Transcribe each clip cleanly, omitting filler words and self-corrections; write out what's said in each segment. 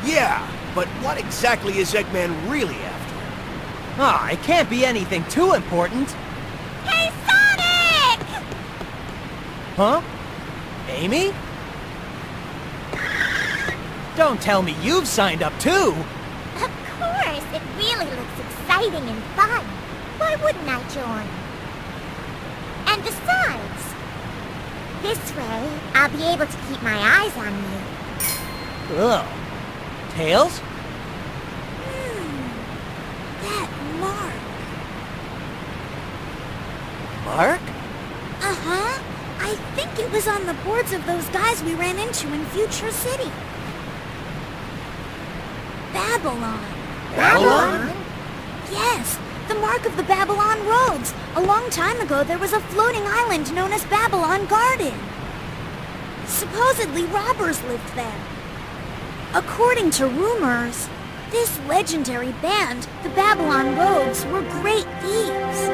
Yeah, but what exactly is Eggman really after? Ah, it can't be anything too important. Hey, Sonic! Huh? Amy? Don't tell me you've signed up too! Of course, it really looks exciting and fun. Why wouldn't I join? And besides, this way, I'll be able to keep my eyes on you. Ugh. Tails? That mark. Mark? Uh-huh. I think it was on the boards of those guys we ran into in Future City. Babylon. Babylon? Yes, the mark of the Babylon roads. A long time ago, there was a floating island known as Babylon Garden. Supposedly, robbers lived there. According to rumors, this legendary band, the Babylon Rogues, were great thieves.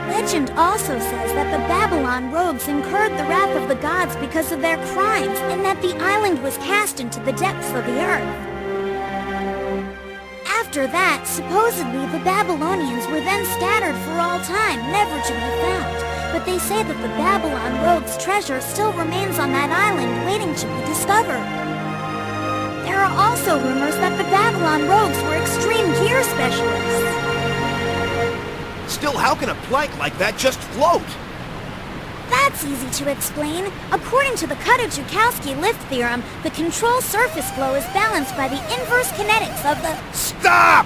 Legend also says that the Babylon Rogues incurred the wrath of the gods because of their crimes, and that the island was cast into the depths of the earth. After that, supposedly the Babylonians were then scattered for all time, never to be found. But they say that the Babylon Rogues' treasure still remains on that island, waiting to be discovered. There are also rumors that the Babylon Rogues were extreme gear specialists. Still, how can a plank like that just float? That's easy to explain. According to the Kutta-Joukowski lift theorem, the control surface flow is balanced by the inverse kinetics of the... Stop!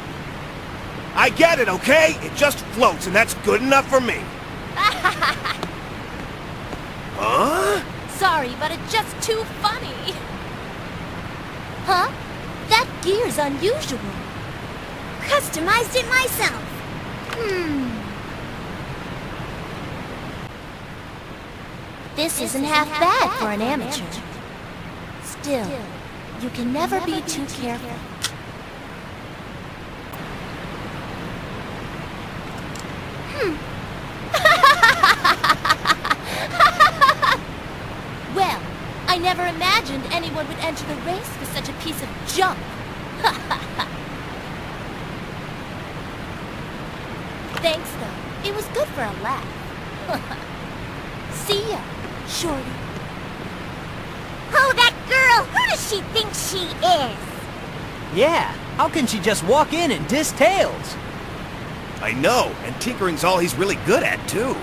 I get it, okay? It just floats, and that's good enough for me. Huh? Sorry, but it's just too funny. Huh? That gear's unusual. Customized it myself. This isn't half bad for an amateur. Still, you can never be too careful. Well, I never imagined anyone would enter the race with such a piece of junk. Thanks, though. It was good for a laugh. See ya, Shorty. Oh, that girl! Who does she think she is? Yeah, how can she just walk in and diss Tails? I know, and tinkering's all he's really good at, too.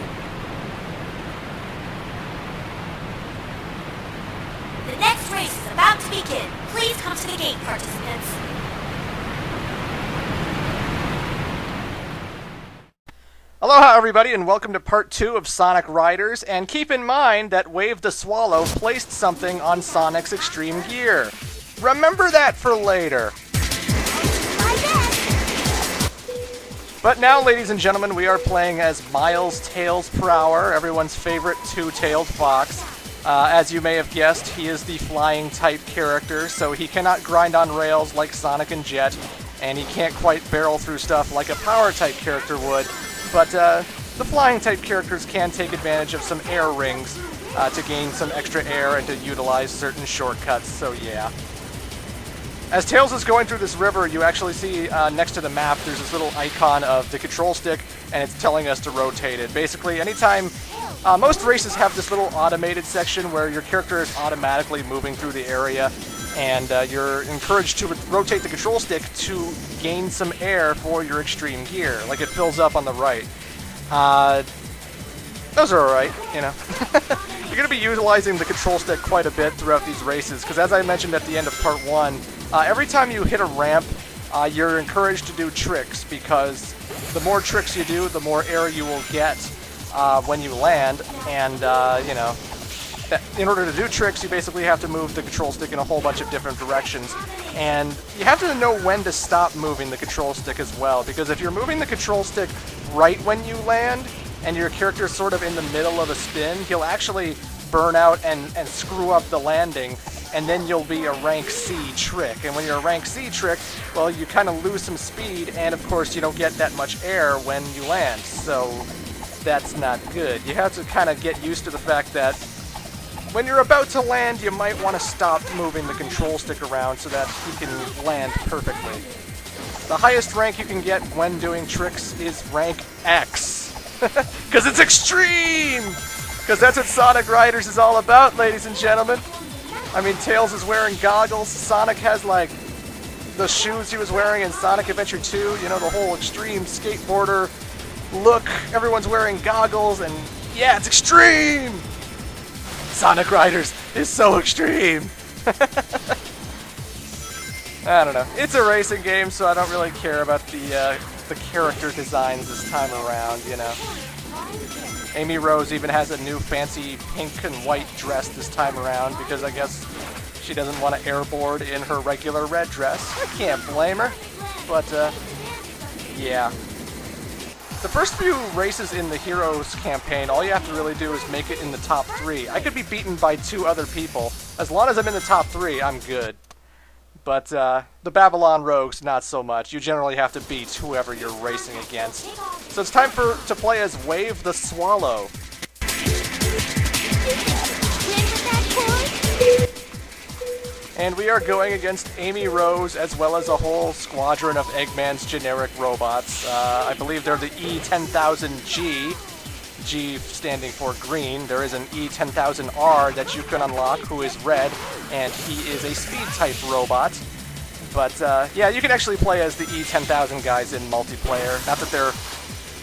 The next race is about to begin. Please come to the gate, participants. Aloha everybody, and welcome to part 2 of Sonic Riders, and keep in mind that Wave the Swallow placed something on Sonic's extreme gear. Remember that for later. But now, ladies and gentlemen, we are playing as Miles Tails Per Hour, everyone's favorite two-tailed fox. As you may have guessed, he is the flying type character, so he cannot grind on rails like Sonic and Jet, and he can't quite barrel through stuff like a power type character would. But the flying type characters can take advantage of some air rings to gain some extra air and to utilize certain shortcuts, so yeah. As Tails is going through this river, you actually see next to the map there's this little icon of the control stick, and it's telling us to rotate it. Basically, anytime, most races have this little automated section where your character is automatically moving through the area, and you're encouraged to rotate the control stick to gain some air for your extreme gear. Like it fills up on the right. Those are alright, you know. You're going to be utilizing the control stick quite a bit throughout these races, because as I mentioned at the end of part 1, every time you hit a ramp, you're encouraged to do tricks, because the more tricks you do, the more air you will get when you land, and, you know, in order to do tricks, you basically have to move the control stick in a whole bunch of different directions. And you have to know when to stop moving the control stick as well, because if you're moving the control stick right when you land, and your character's sort of in the middle of a spin, he'll actually burn out and screw up the landing, and then you'll be a rank C trick. And when you're a rank C trick, well, you kind of lose some speed, and of course you don't get that much air when you land, so that's not good. You have to kind of get used to the fact that when you're about to land, you might want to stop moving the control stick around so that you can land perfectly. The highest rank you can get when doing tricks is rank X. Because it's extreme! Because that's what Sonic Riders is all about, ladies and gentlemen. I mean, Tails is wearing goggles, Sonic has, like, the shoes he was wearing in Sonic Adventure 2, you know, the whole extreme skateboarder look, everyone's wearing goggles, and yeah, it's extreme! Sonic Riders is so extreme! I don't know. It's a racing game, so I don't really care about the character designs this time around, you know. Amy Rose even has a new fancy pink and white dress this time around because I guess she doesn't want to airboard in her regular red dress. I can't blame her. But, yeah. The first few races in the Heroes campaign, all you have to really do is make it in the top 3. I could be beaten by 2 other people. As long as I'm in the top 3, I'm good. But the Babylon Rogues, not so much. You generally have to beat whoever you're racing against. So it's time to play as Wave the Swallow. And we are going against Amy Rose as well as a whole squadron of Eggman's generic robots. I believe they're the E10000G. G standing for green. There is an E10000R that you can unlock who is red, and he is a speed-type robot. But, yeah, you can actually play as the E10000 guys in multiplayer. Not that they're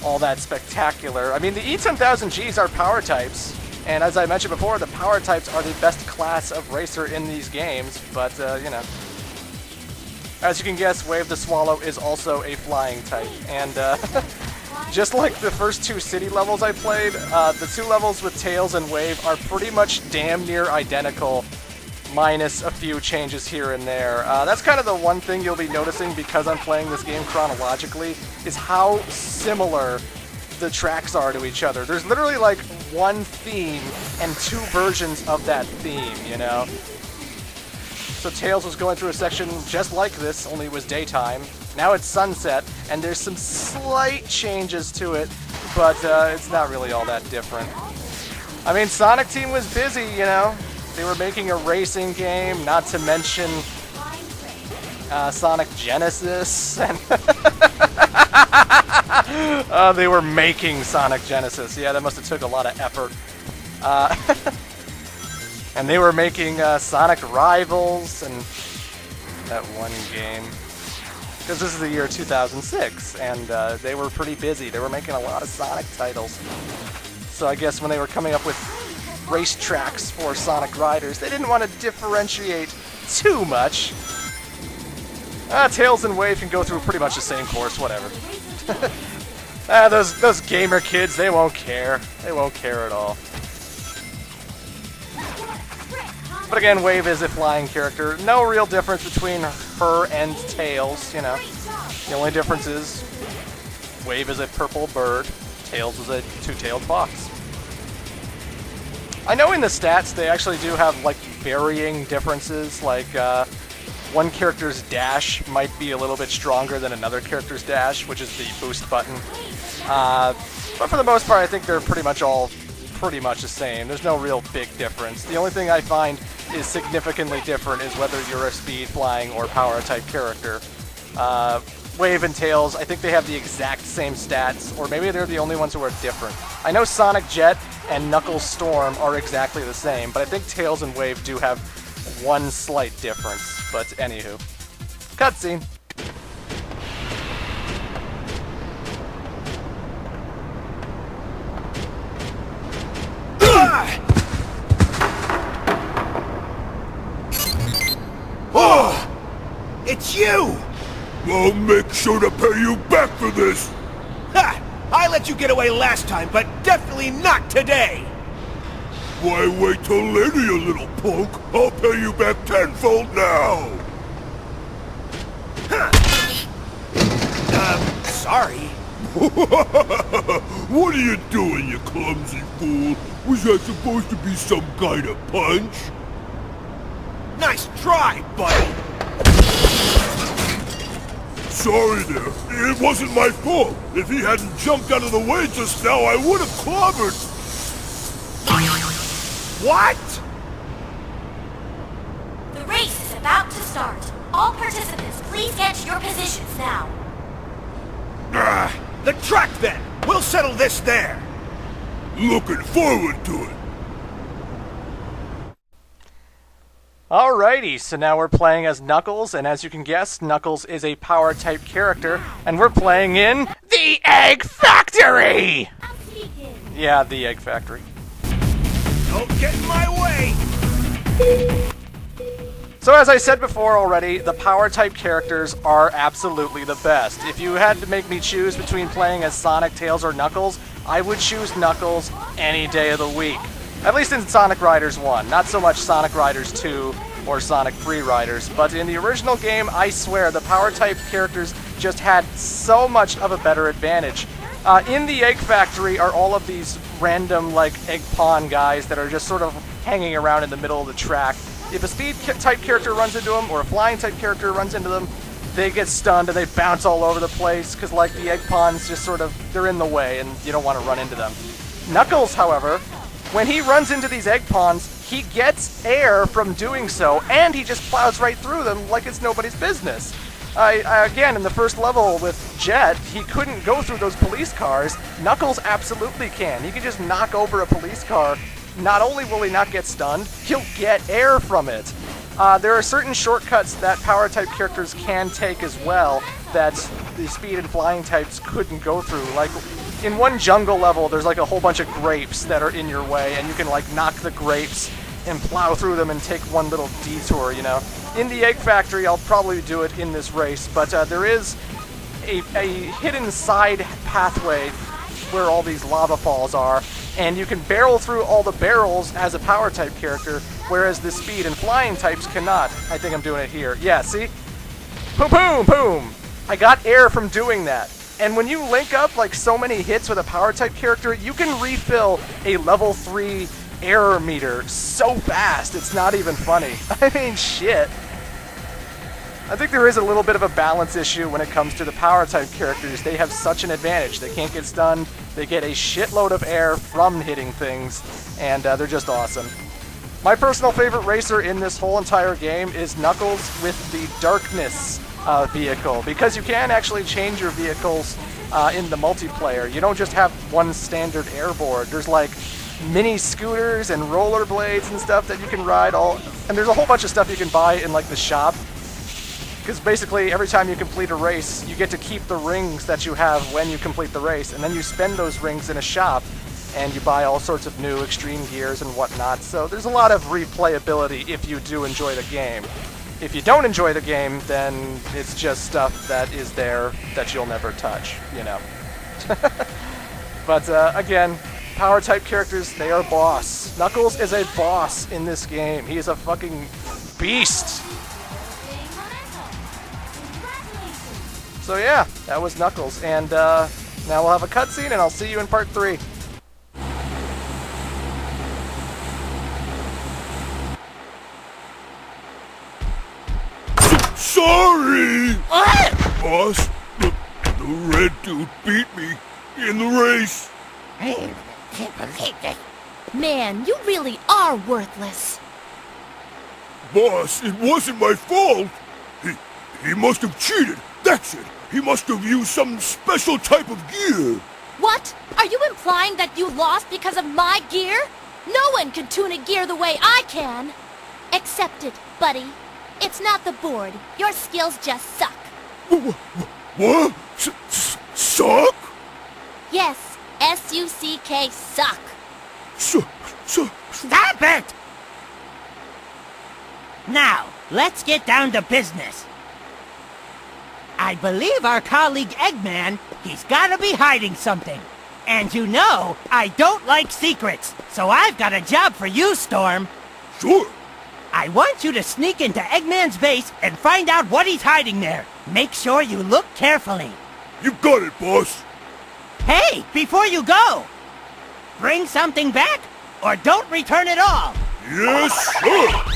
all that spectacular. I mean, the E10000Gs are power types, and as I mentioned before, the power types are the best class of racer in these games, but, you know. As you can guess, Wave the Swallow is also a flying type, and, just like the first 2 city levels I played, the 2 levels with Tails and Wave are pretty much damn near identical, minus a few changes here and there. That's kind of the one thing you'll be noticing because I'm playing this game chronologically, is how similar the tracks are to each other. There's literally like one theme and 2 versions of that theme, you know? So Tails was going through a section just like this, only it was daytime. Now it's sunset, and there's some slight changes to it, but it's not really all that different. I mean, Sonic Team was busy, you know? They were making a racing game, not to mention Sonic Genesis. And they were making Sonic Genesis. Yeah, that must have took a lot of effort. And they were making Sonic Rivals and that one game. Because this is the year 2006, and they were pretty busy. They were making a lot of Sonic titles. So I guess when they were coming up with race tracks for Sonic Riders, they didn't want to differentiate too much. Tails and Wave can go through pretty much the same course, whatever. Those gamer kids, they won't care. They won't care at all. But again, Wave is a flying character. No real difference between her and Tails, you know. The only difference is Wave is a purple bird, Tails is a 2-tailed fox. I know in the stats they actually do have like varying differences, like one character's dash might be a little bit stronger than another character's dash, which is the boost button. But for the most part, I think they're pretty much the same. There's no real big difference. The only thing I find is significantly different is whether you're a speed, flying, or power type character. Wave and Tails, I think they have the exact same stats, or maybe they're the only ones who are different. I know Sonic Jet and Knuckles Storm are exactly the same, but I think Tails and Wave do have one slight difference. But anywho. Cutscene. Oh! It's you! I'll make sure to pay you back for this! Ha! I let you get away last time, but definitely not today! Why wait till later, you little punk? I'll pay you back tenfold now! Sorry. What are you doing, you clumsy fool? Was that supposed to be some kind of punch? Nice try, buddy! Sorry there. It wasn't my fault. If he hadn't jumped out of the way just now, I would have clobbered. What? about to start. All participants, please get to your positions now. The track then! We'll settle this there! Looking forward to it. Alrighty, so now we're playing as Knuckles, and as you can guess, Knuckles is a power-type character, and we're playing in the Egg Factory! Yeah, the Egg Factory. Don't get in my way! So as I said before already, the power-type characters are absolutely the best. If you had to make me choose between playing as Sonic, Tails, or Knuckles, I would choose Knuckles any day of the week. At least in Sonic Riders 1, not so much Sonic Riders 2 or Sonic 3 Riders, but in the original game, I swear, the power-type characters just had so much of a better advantage. In the Egg Factory are all of these random, like, egg pawn guys that are just sort of hanging around in the middle of the track. If a speed-type character runs into them, or a flying-type character runs into them, they get stunned and they bounce all over the place, because, like, the egg pawns just sort of, they're in the way, and you don't want to run into them. Knuckles, however, when he runs into these egg pawns, he gets air from doing so, and he just plows right through them like it's nobody's business. Again, in the first level with Jet, he couldn't go through those police cars. Knuckles absolutely can. He can just knock over a police car. Not only will he not get stunned, he'll get air from it. There are certain shortcuts that power-type characters can take as well that the speed and flying types couldn't go through. Like, in one jungle level, there's like a whole bunch of grapes that are in your way, and you can like knock the grapes and plow through them and take one little detour, you know. In the Egg Factory, I'll probably do it in this race, but there is a hidden side pathway where all these lava falls are, and you can barrel through all the barrels as a power-type character, whereas the speed and flying types cannot. I think I'm doing it here. Yeah, see? Boom, boom, boom! I got air from doing that. And when you link up like so many hits with a power-type character, you can refill a level 3 error meter so fast, it's not even funny. I mean, shit. I think there is a little bit of a balance issue when it comes to the power-type characters. They have such an advantage. They can't get stunned, they get a shitload of air from hitting things, and they're just awesome. My personal favorite racer in this whole entire game is Knuckles with the Darkness vehicle, because you can actually change your vehicles in the multiplayer. You don't just have one standard airboard. There's like mini scooters and rollerblades and stuff that you can ride, and there's a whole bunch of stuff you can buy in like the shop, because basically every time you complete a race you get to keep the rings that you have when you complete the race, and then you spend those rings in a shop and you buy all sorts of new extreme gears and whatnot. So there's a lot of replayability if you do enjoy the game. If you don't enjoy the game, then it's just stuff that is there that you'll never touch, you know. But again, power-type characters, they are boss. Knuckles is a boss in this game. He is a fucking beast. So yeah, that was Knuckles. And now we'll have a cutscene, and I'll see you in part 3. Sorry! Boss, the red dude beat me in the race. I can't believe it. Man, you really are worthless. Boss, it wasn't my fault. He must have cheated. That's it. He must have used some special type of gear. What? Are you implying that you lost because of my gear? No one can tune a gear the way I can. Accept it, buddy. It's not the board. Your skills just suck. What? Suck? Yes, S-U-C-K, suck. Stop it! Now, let's get down to business. I believe our colleague Eggman, he's gotta be hiding something. And you know, I don't like secrets, so I've got a job for you, Storm. Sure. I want you to sneak into Eggman's base and find out what he's hiding there. Make sure you look carefully. You got it, boss. Hey, before you go, bring something back or don't return at all. Yes, sir.